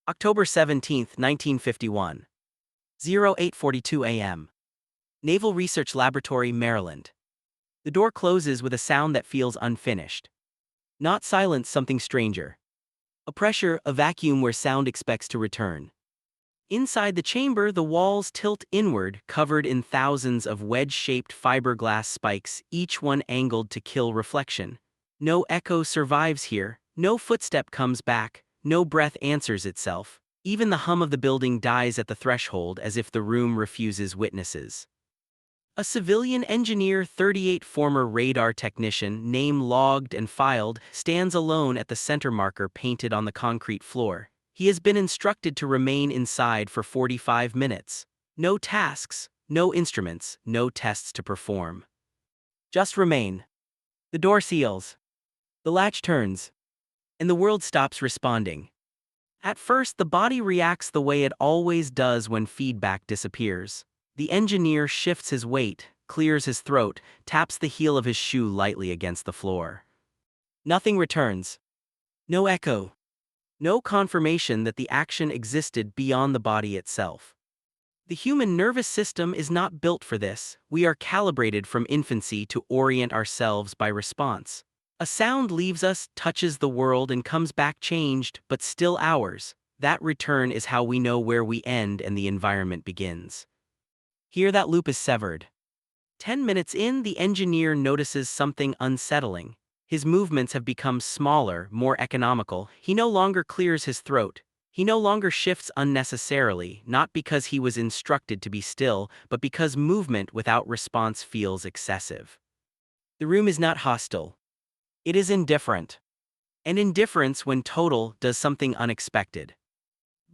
October 17, 1951. 0842 a.m. Naval Research Laboratory, Maryland. The door closes with a sound that feels unfinished. Not silence, something stranger. A pressure, a vacuum where sound expects to return. Inside the chamber, the walls tilt inward, covered in thousands of wedge-shaped fiberglass spikes, each one angled to kill reflection. No echo survives here, no footstep comes back, no breath answers itself. Even the hum of the building dies at the threshold as if the room refuses witnesses. A civilian engineer, 38, former radar technician, name logged and filed, stands alone at the center marker painted on the concrete floor. He has been instructed to remain inside for 45 minutes. No tasks, no instruments, no tests to perform. Just remain. The door seals. The latch turns. And the world stops responding. At first, the body reacts the way it always does when feedback disappears. The engineer shifts his weight, clears his throat, taps the heel of his shoe lightly against the floor. Nothing returns. No echo. No confirmation that the action existed beyond the body itself. The human nervous system is not built for this. We are calibrated from infancy to orient ourselves by response. A sound leaves us, touches the world, and comes back changed, but still ours. That return is how we know where we end and the environment begins. Here that loop is severed. 10 minutes in, the engineer notices something unsettling. His movements have become smaller, more economical. He no longer clears his throat. He no longer shifts unnecessarily, not because he was instructed to be still, but because movement without response feels excessive. The room is not hostile. It is indifferent. And indifference, when total, does something unexpected.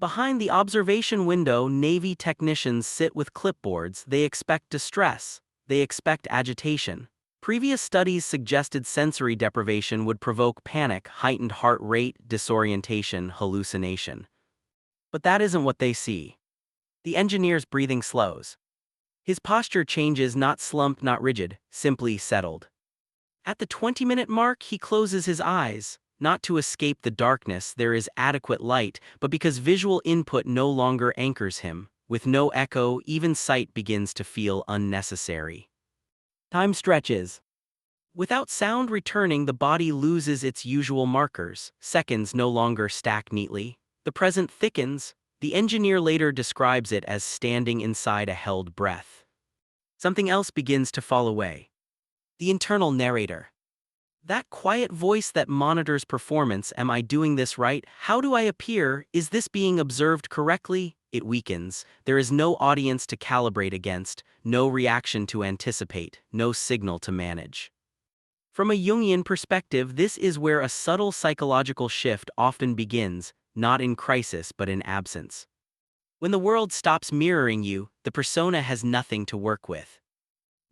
Behind the observation window, Navy technicians sit with clipboards. They expect distress. They expect agitation. Previous studies suggested sensory deprivation would provoke panic, heightened heart rate, disorientation, hallucination. But that isn't what they see. The engineer's breathing slows. His posture changes, not slumped, not rigid, simply settled. At the 20-minute mark, he closes his eyes. Not to escape the darkness, there is adequate light, but because visual input no longer anchors him. With no echo, even sight begins to feel unnecessary. Time stretches. Without sound returning, the body loses its usual markers. Seconds no longer stack neatly. The present thickens. The engineer later describes it as standing inside a held breath. Something else begins to fall away. The internal narrator. That quiet voice that monitors performance. Am I doing this right? How do I appear? Is this being observed correctly? It weakens. There is no audience to calibrate against, no reaction to anticipate, no signal to manage. From a Jungian perspective, this is where a subtle psychological shift often begins, not in crisis but in absence. When the world stops mirroring you, the persona has nothing to work with.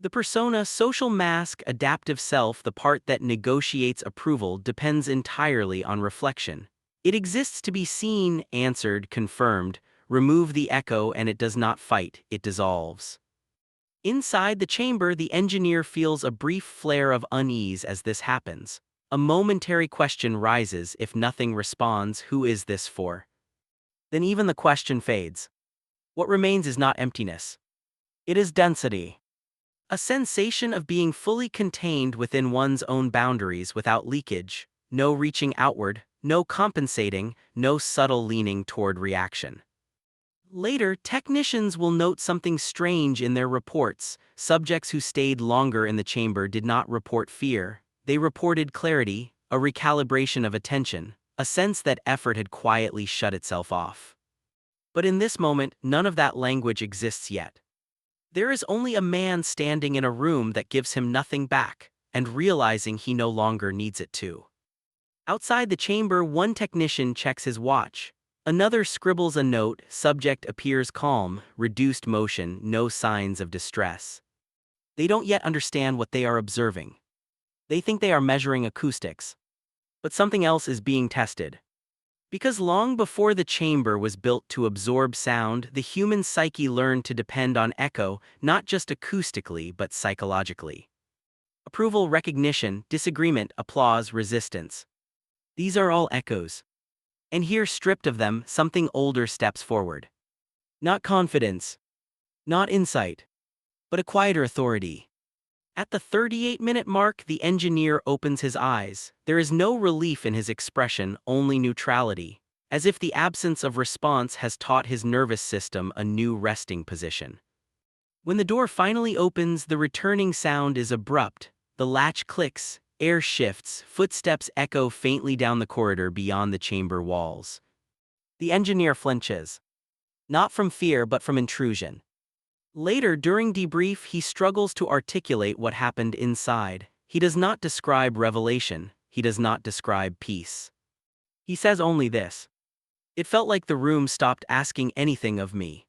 The persona, social mask, adaptive self, the part that negotiates approval, depends entirely on reflection. It exists to be seen, answered, confirmed. Remove the echo and it does not fight, it dissolves. Inside the chamber, the engineer feels a brief flare of unease as this happens. A momentary question rises. If nothing responds, who is this for? Then even the question fades. What remains is not emptiness. It is density. A sensation of being fully contained within one's own boundaries without leakage, no reaching outward, no compensating, no subtle leaning toward reaction. Later, technicians will note something strange in their reports. Subjects who stayed longer in the chamber did not report fear. They reported clarity, a recalibration of attention, a sense that effort had quietly shut itself off. But in this moment, none of that language exists yet. There is only a man standing in a room that gives him nothing back, and realizing he no longer needs it to. Outside the chamber, one technician checks his watch. Another scribbles a note. Subject appears calm, reduced motion, no signs of distress. They don't yet understand what they are observing. They think they are measuring acoustics. But something else is being tested. Because long before the chamber was built to absorb sound, the human psyche learned to depend on echo, not just acoustically but psychologically. Approval, recognition, disagreement, applause, resistance. These are all echoes. And here, stripped of them, something older steps forward. Not confidence, not insight, but a quieter authority. At the 38-minute mark, the engineer opens his eyes. There is no relief in his expression, only neutrality, as if the absence of response has taught his nervous system a new resting position. When the door finally opens, the returning sound is abrupt. The latch clicks, air shifts, footsteps echo faintly down the corridor beyond the chamber walls. The engineer flinches, not from fear but from intrusion. Later, during debrief, he struggles to articulate what happened inside. He does not describe revelation. He does not describe peace. He says only this: "It felt like the room stopped asking anything of me."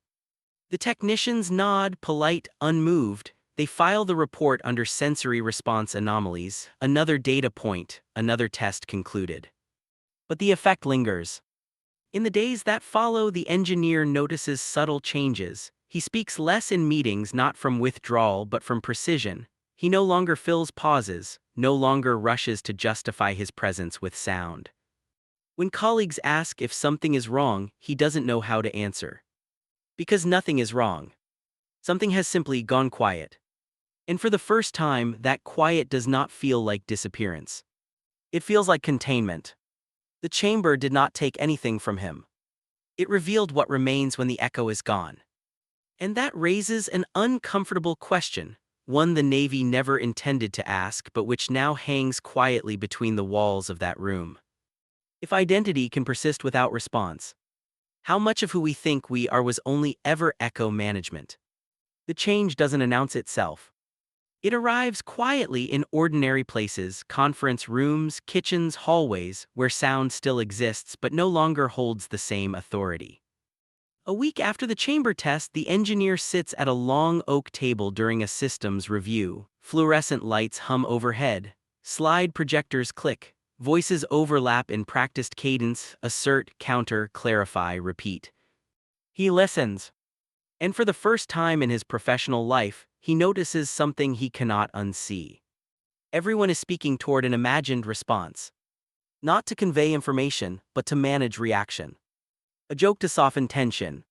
The technicians nod, polite, unmoved. They file the report under sensory response anomalies. Another data point, another test concluded. But the effect lingers. In the days that follow, the engineer notices subtle changes. He speaks less in meetings, not from withdrawal but from precision. He no longer fills pauses, no longer rushes to justify his presence with sound. When colleagues ask if something is wrong, he doesn't know how to answer. Because nothing is wrong. Something has simply gone quiet. And for the first time, that quiet does not feel like disappearance. It feels like containment. The chamber did not take anything from him. It revealed what remains when the echo is gone. And that raises an uncomfortable question, one the Navy never intended to ask but which now hangs quietly between the walls of that room. If identity can persist without response, how much of who we think we are was only ever echo management? The change doesn't announce itself. It arrives quietly in ordinary places, conference rooms, kitchens, hallways, where sound still exists but no longer holds the same authority. A week after the chamber test, the engineer sits at a long oak table during a systems review. Fluorescent lights hum overhead. Slide projectors click. Voices overlap in practiced cadence: assert, counter, clarify, repeat. He listens. And for the first time in his professional life, he notices something he cannot unsee. Everyone is speaking toward an imagined response. Not to convey information, but to manage reaction. A joke to soften tension.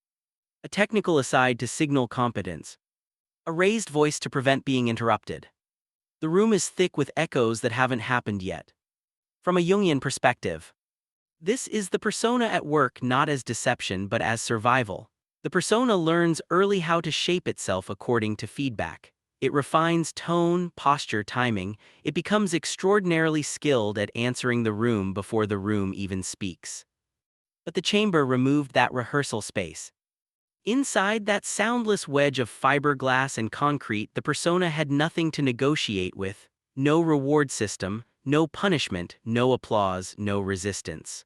A technical aside to signal competence. A raised voice to prevent being interrupted. The room is thick with echoes that haven't happened yet. From a Jungian perspective, this is the persona at work, not as deception but as survival. The persona learns early how to shape itself according to feedback. It refines tone, posture, timing. It becomes extraordinarily skilled at answering the room before the room even speaks. But the chamber removed that rehearsal space. Inside that soundless wedge of fiberglass and concrete, the persona had nothing to negotiate with: no reward system, no punishment, no applause, no resistance.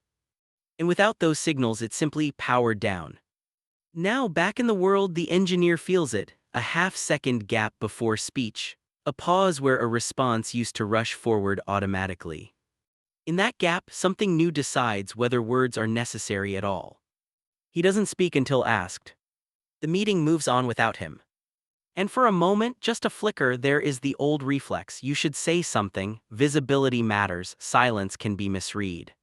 And without those signals, it simply powered down. Now, back in the world, the engineer feels it: a half-second gap before speech, a pause where a response used to rush forward automatically. In that gap, something new decides whether words are necessary at all. He doesn't speak until asked. The meeting moves on without him. And for a moment, just a flicker, there is the old reflex: you should say something, visibility matters, silence can be misread.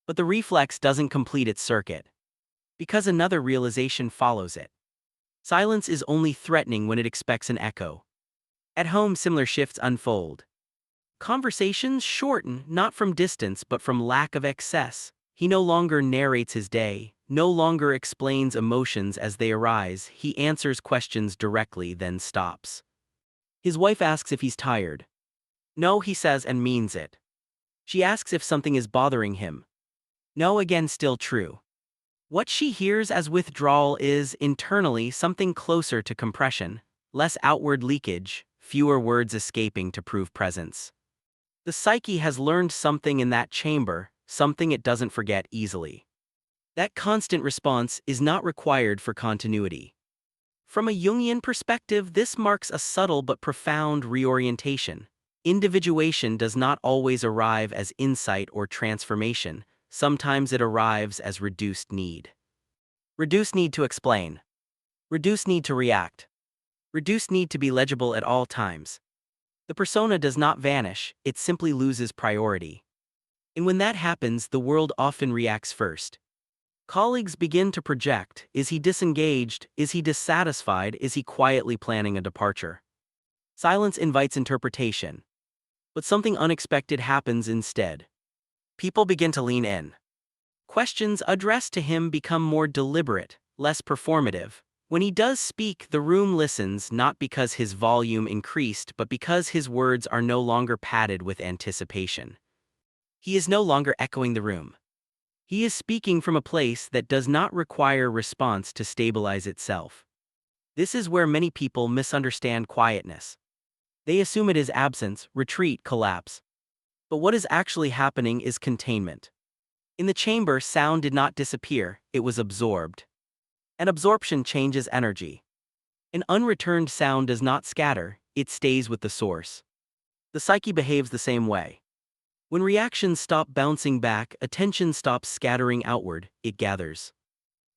But the reflex doesn't complete its circuit. Because another realization follows it. Silence is only threatening when it expects an echo. At home, similar shifts unfold. Conversations shorten, not from distance but from lack of excess. He no longer narrates his day, no longer explains emotions as they arise. He answers questions directly, then stops. His wife asks if he's tired. No, he says, and means it. She asks if something is bothering him. No, again, still true. What she hears as withdrawal is, internally, something closer to compression, less outward leakage, fewer words escaping to prove presence. The psyche has learned something in that chamber, something it doesn't forget easily. That constant response is not required for continuity. From a Jungian perspective, this marks a subtle but profound reorientation. Individuation does not always arrive as insight or transformation. Sometimes it arrives as reduced need. Reduced need to explain. Reduced need to react. Reduced need to be legible at all times. The persona does not vanish, it simply loses priority. And when that happens, the world often reacts first. Colleagues begin to project: is he disengaged? Is he dissatisfied? Is he quietly planning a departure? Silence invites interpretation. But something unexpected happens instead. People begin to lean in. Questions addressed to him become more deliberate, less performative. When he does speak, the room listens, not because his volume increased, but because his words are no longer padded with anticipation. He is no longer echoing the room. He is speaking from a place that does not require response to stabilize itself. This is where many people misunderstand quietness. They assume it is absence, retreat, collapse. But what is actually happening is containment. In the chamber, sound did not disappear, it was absorbed. And absorption changes energy. An unreturned sound does not scatter, it stays with the source. The psyche behaves the same way. When reactions stop bouncing back, attention stops scattering outward, it gathers.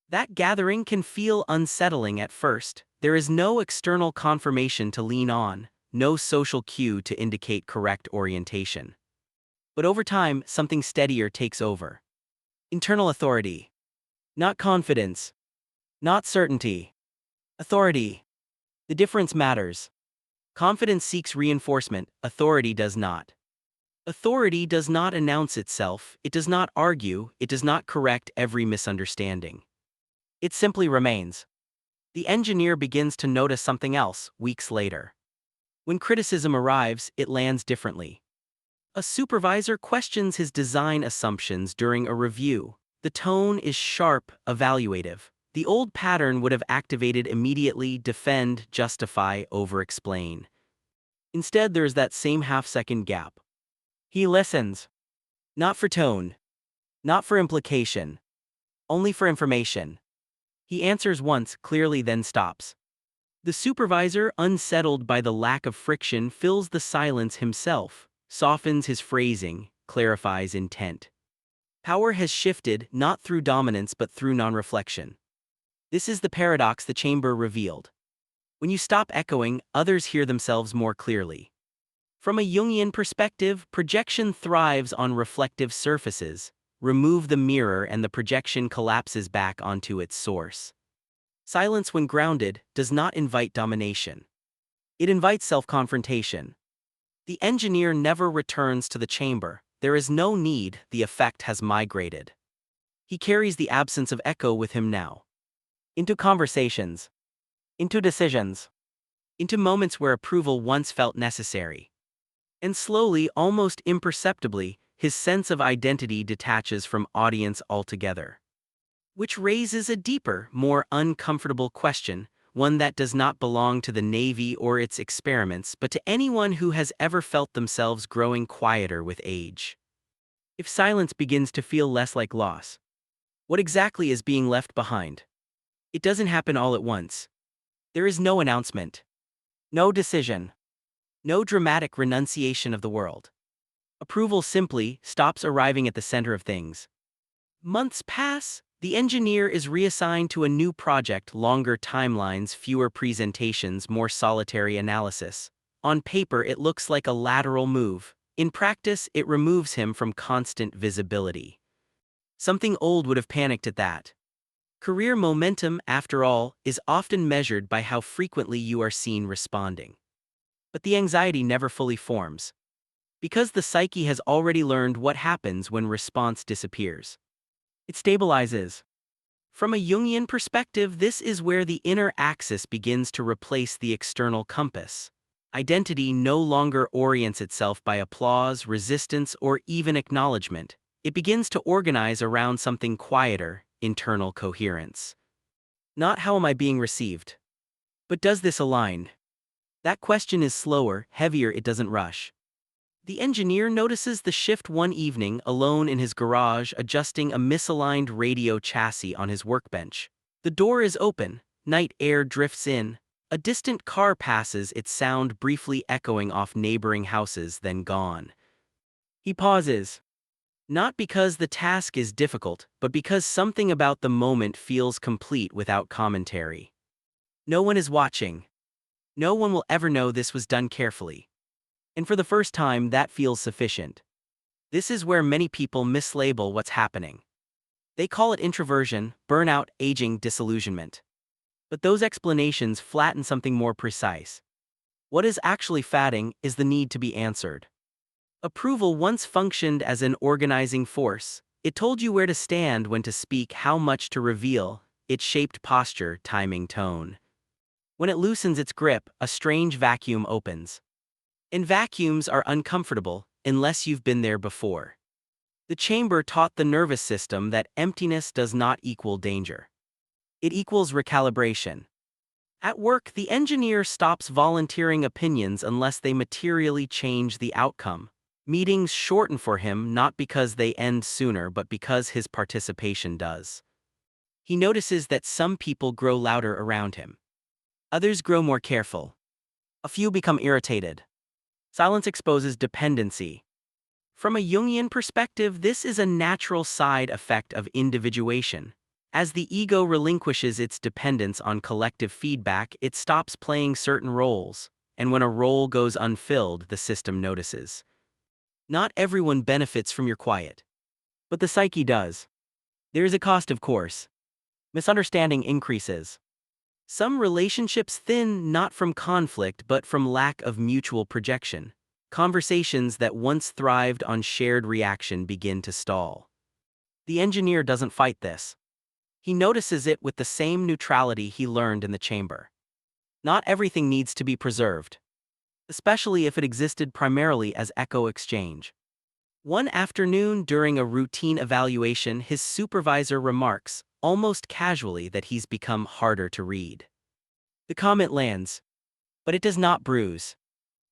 That gathering can feel unsettling at first. There is no external confirmation to lean on, no social cue to indicate correct orientation. But over time, something steadier takes over. Internal authority. Not confidence. Not certainty. Authority. The difference matters. Confidence seeks reinforcement, authority does not. Authority does not announce itself, it does not argue, it does not correct every misunderstanding. It simply remains. The engineer begins to notice something else weeks later. When criticism arrives, it lands differently. A supervisor questions his design assumptions during a review. The tone is sharp, evaluative. The old pattern would have activated immediately: defend, justify, over-explain. Instead, there's that same half-second gap. He listens. Not for tone. Not for implication. Only for information. He answers once, clearly, then stops. The supervisor, unsettled by the lack of friction, fills the silence himself, softens his phrasing, clarifies intent. Power has shifted, not through dominance but through non-reflection. This is the paradox the chamber revealed. When you stop echoing, others hear themselves more clearly. From a Jungian perspective, projection thrives on reflective surfaces. Remove the mirror and the projection collapses back onto its source. Silence, when grounded, does not invite domination. It invites self-confrontation. The engineer never returns to the chamber. There is no need, the effect has migrated. He carries the absence of echo with him now. Into conversations. Into decisions. Into moments where approval once felt necessary. And slowly, almost imperceptibly, his sense of identity detaches from audience altogether. Which raises a deeper, more uncomfortable question, one that does not belong to the Navy or its experiments, but to anyone who has ever felt themselves growing quieter with age. If silence begins to feel less like loss, what exactly is being left behind? It doesn't happen all at once. There is no announcement. No decision. No dramatic renunciation of the world. Approval simply stops arriving at the center of things. Months pass, the engineer is reassigned to a new project: longer timelines, fewer presentations, more solitary analysis. On paper, it looks like a lateral move. In practice, it removes him from constant visibility. Something old would have panicked at that. Career momentum, after all, is often measured by how frequently you are seen responding. But the anxiety never fully forms. Because the psyche has already learned what happens when response disappears. It stabilizes. From a Jungian perspective, this is where the inner axis begins to replace the external compass. Identity no longer orients itself by applause, resistance, or even acknowledgement. It begins to organize around something quieter: internal coherence. Not how am I being received, but does this align? That question is slower, heavier, it doesn't rush. The engineer notices the shift one evening, alone in his garage, adjusting a misaligned radio chassis on his workbench. The door is open, night air drifts in. A distant car passes, its sound briefly echoing off neighboring houses, then gone. He pauses. Not because the task is difficult, but because something about the moment feels complete without commentary. No one is watching. No one will ever know this was done carefully. And for the first time, that feels sufficient. This is where many people mislabel what's happening. They call it introversion, burnout, aging, disillusionment. But those explanations flatten something more precise. What is actually fatting is the need to be answered. Approval once functioned as an organizing force. It told you where to stand, when to speak, how much to reveal. It shaped posture, timing, tone. When it loosens its grip, a strange vacuum opens. And vacuums are uncomfortable, unless you've been there before. The chamber taught the nervous system that emptiness does not equal danger. It equals recalibration. At work, the engineer stops volunteering opinions unless they materially change the outcome. Meetings shorten for him not because they end sooner but because his participation does. He notices that some people grow louder around him. Others grow more careful. A few become irritated. Silence exposes dependency. From a Jungian perspective, this is a natural side effect of individuation. As the ego relinquishes its dependence on collective feedback, it stops playing certain roles, and when a role goes unfilled, the system notices. Not everyone benefits from your quiet. But the psyche does. There is a cost, of course. Misunderstanding increases. Some relationships thin not from conflict but from lack of mutual projection. Conversations that once thrived on shared reaction begin to stall. The engineer doesn't fight this. He notices it with the same neutrality he learned in the chamber. Not everything needs to be preserved, especially if it existed primarily as echo exchange. One afternoon during a routine evaluation, his supervisor remarks, almost casually, that he's become harder to read. The comment lands, but it does not bruise.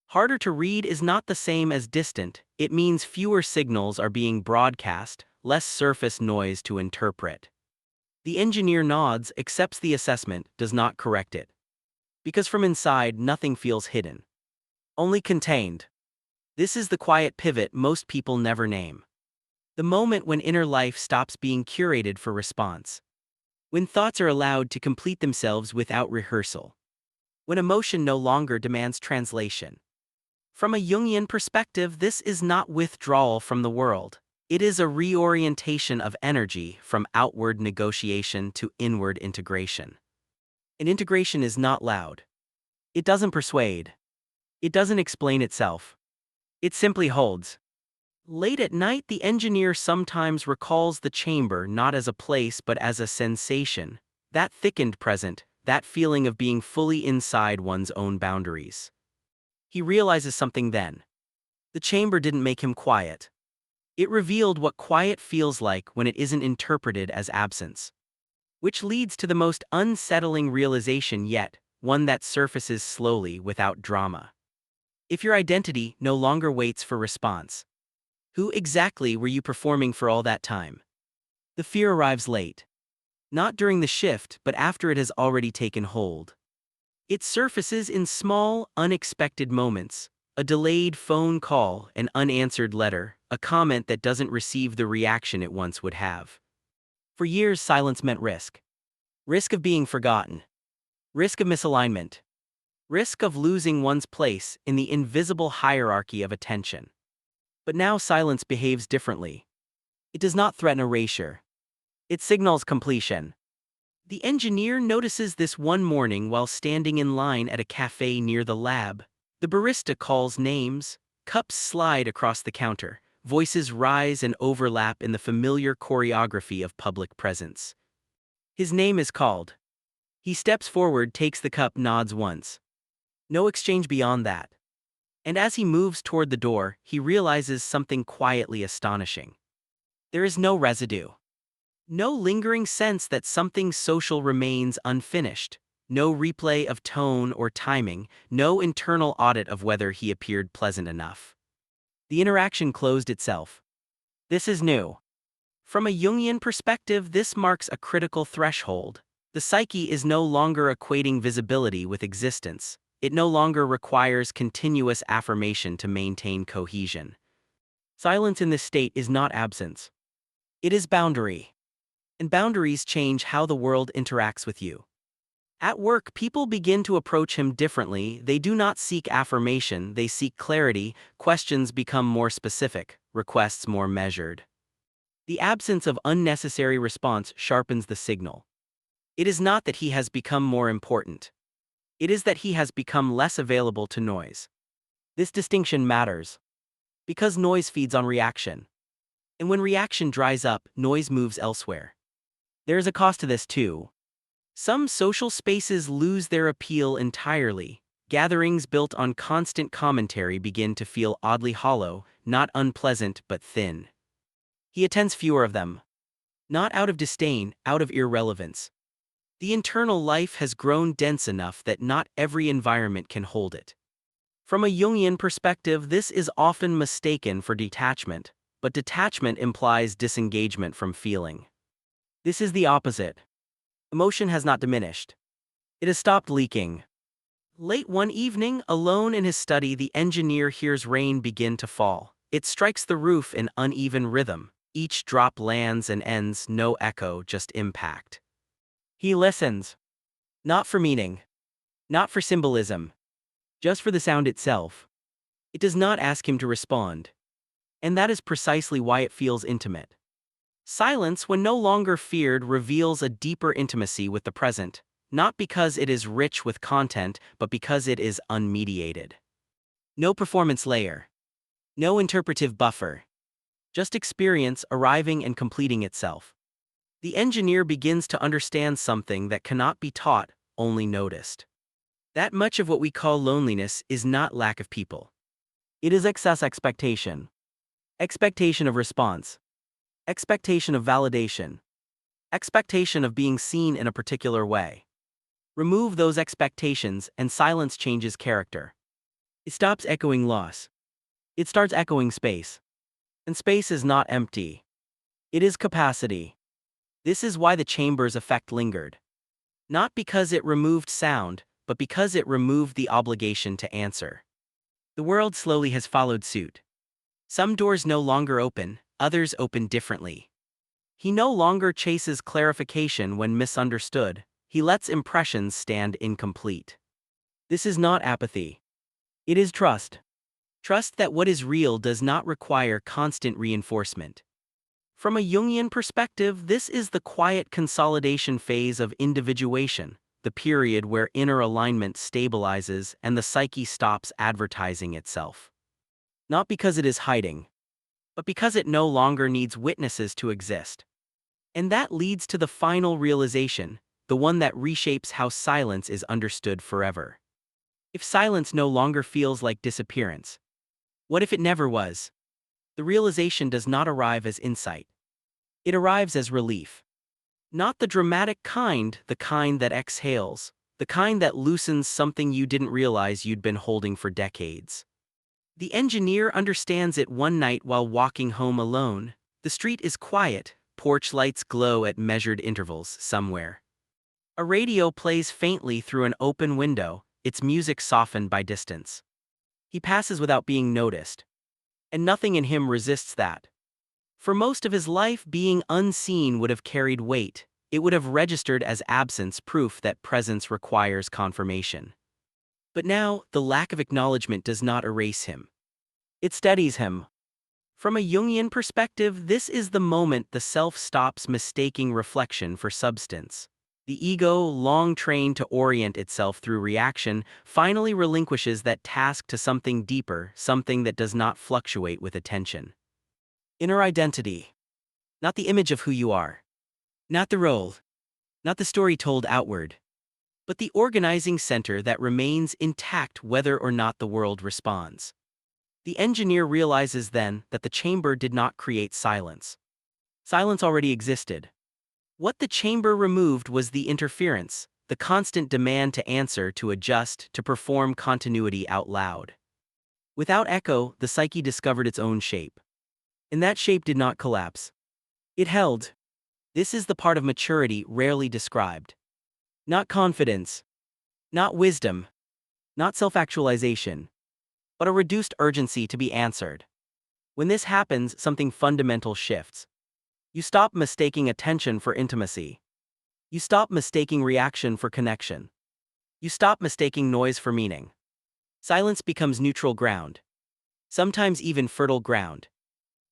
Harder to read is not the same as distant. It means fewer signals are being broadcast, less surface noise to interpret. The engineer nods, accepts the assessment, does not correct it. Because from inside, nothing feels hidden. Only contained. This is the quiet pivot most people never name. The moment when inner life stops being curated for response. When thoughts are allowed to complete themselves without rehearsal. When emotion no longer demands translation. From a Jungian perspective, this is not withdrawal from the world. It is a reorientation of energy from outward negotiation to inward integration. And integration is not loud. It doesn't persuade. It doesn't explain itself. It simply holds. Late at night, the engineer sometimes recalls the chamber not as a place but as a sensation, that thickened present, that feeling of being fully inside one's own boundaries. He realizes something then. The chamber didn't make him quiet. It revealed what quiet feels like when it isn't interpreted as absence. Which leads to the most unsettling realization yet, one that surfaces slowly without drama. If your identity no longer waits for response, who exactly were you performing for all that time? The fear arrives late. Not during the shift, but after it has already taken hold. It surfaces in small, unexpected moments: a delayed phone call, an unanswered letter, a comment that doesn't receive the reaction it once would have. For years, silence meant risk. Risk of being forgotten. Risk of misalignment. Risk of losing one's place in the invisible hierarchy of attention. But now silence behaves differently. It does not threaten erasure. It signals completion. The engineer notices this one morning while standing in line at a cafe near the lab. The barista calls names, cups slide across the counter, voices rise and overlap in the familiar choreography of public presence. His name is called. He steps forward, takes the cup, nods once. No exchange beyond that. And as he moves toward the door, he realizes something quietly astonishing. There is no residue. No lingering sense that something social remains unfinished. No replay of tone or timing, no internal audit of whether he appeared pleasant enough. The interaction closed itself. This is new. From a Jungian perspective, this marks a critical threshold. The psyche is no longer equating visibility with existence. It no longer requires continuous affirmation to maintain cohesion. Silence in this state is not absence. It is boundary. And boundaries change how the world interacts with you. At work, people begin to approach him differently. They do not seek affirmation, they seek clarity. Questions become more specific, requests more measured. The absence of unnecessary response sharpens the signal. It is not that he has become more important. It is that he has become less available to noise. This distinction matters because noise feeds on reaction. And when reaction dries up, noise moves elsewhere. There is a cost to this too. Some social spaces lose their appeal entirely. Gatherings built on constant commentary begin to feel oddly hollow, not unpleasant but thin. He attends fewer of them. Not out of disdain, out of irrelevance. The internal life has grown dense enough that not every environment can hold it. From a Jungian perspective, this is often mistaken for detachment, but detachment implies disengagement from feeling. This is the opposite. Emotion has not diminished. It has stopped leaking. Late one evening, alone in his study, the engineer hears rain begin to fall. It strikes the roof in uneven rhythm. Each drop lands and ends, no echo, just impact. He listens. Not for meaning. Not for symbolism. Just for the sound itself. It does not ask him to respond. And that is precisely why it feels intimate. Silence, when no longer feared, reveals a deeper intimacy with the present, not because it is rich with content, but because it is unmediated. No performance layer. No interpretive buffer. Just experience arriving and completing itself. The engineer begins to understand something that cannot be taught, only noticed. That much of what we call loneliness is not lack of people. It is excess expectation. Expectation of response. Expectation of validation. Expectation of being seen in a particular way. Remove those expectations and silence changes character. It stops echoing loss. It starts echoing space. And space is not empty. It is capacity. This is why the chamber's effect lingered. Not because it removed sound, but because it removed the obligation to answer. The world slowly has followed suit. Some doors no longer open, others open differently. He no longer chases clarification when misunderstood, he lets impressions stand incomplete. This is not apathy. It is trust. Trust that what is real does not require constant reinforcement. From a Jungian perspective, this is the quiet consolidation phase of individuation, the period where inner alignment stabilizes and the psyche stops advertising itself. Not because it is hiding, but because it no longer needs witnesses to exist. And that leads to the final realization, the one that reshapes how silence is understood forever. If silence no longer feels like disappearance, what if it never was? The realization does not arrive as insight. It arrives as relief. Not the dramatic kind, the kind that exhales, the kind that loosens something you didn't realize you'd been holding for decades. The engineer understands it one night while walking home alone. The street is quiet, porch lights glow at measured intervals somewhere. A radio plays faintly through an open window, its music softened by distance. He passes without being noticed. And nothing in him resists that. For most of his life, being unseen would have carried weight. It would have registered as absence, proof that presence requires confirmation. But now, the lack of acknowledgement does not erase him. It steadies him. From a Jungian perspective, this is the moment the self stops mistaking reflection for substance. The ego, long trained to orient itself through reaction, finally relinquishes that task to something deeper, something that does not fluctuate with attention. Inner identity. Not the image of who you are. Not the role. Not the story told outward. But the organizing center that remains intact whether or not the world responds. The engineer realizes then that the chamber did not create silence. Silence already existed. What the chamber removed was the interference, the constant demand to answer, to adjust, to perform continuity out loud. Without echo, the psyche discovered its own shape. And that shape did not collapse. It held. This is the part of maturity rarely described. Not confidence. Not wisdom. Not self-actualization. But a reduced urgency to be answered. When this happens, something fundamental shifts. You stop mistaking attention for intimacy. You stop mistaking reaction for connection. You stop mistaking noise for meaning. Silence becomes neutral ground, sometimes even fertile ground.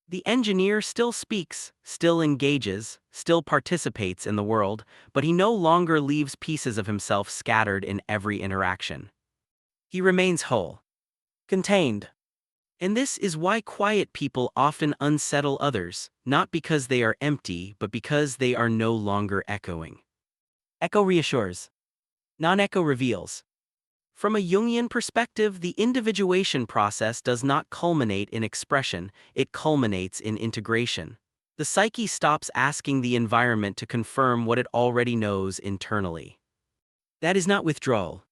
The engineer still speaks, still engages, still participates in the world, but he no longer leaves pieces of himself scattered in every interaction. He remains whole, contained. And this is why quiet people often unsettle others, not because they are empty, but because they are no longer echoing. Echo reassures. Non-echo reveals. From a Jungian perspective, the individuation process does not culminate in expression, it culminates in integration. The psyche stops asking the environment to confirm what it already knows internally. That is not withdrawal.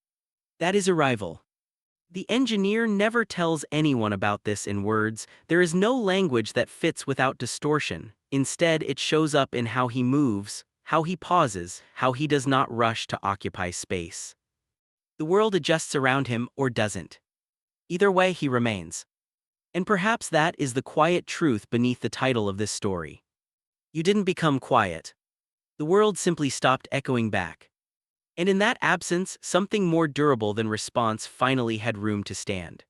That is arrival. The engineer never tells anyone about this in words. There is no language that fits without distortion. Instead, it shows up in how he moves, how he pauses, how he does not rush to occupy space. The world adjusts around him or doesn't. Either way, he remains. And perhaps that is the quiet truth beneath the title of this story. You didn't become quiet. The world simply stopped echoing back. And in that absence, something more durable than response finally had room to stand.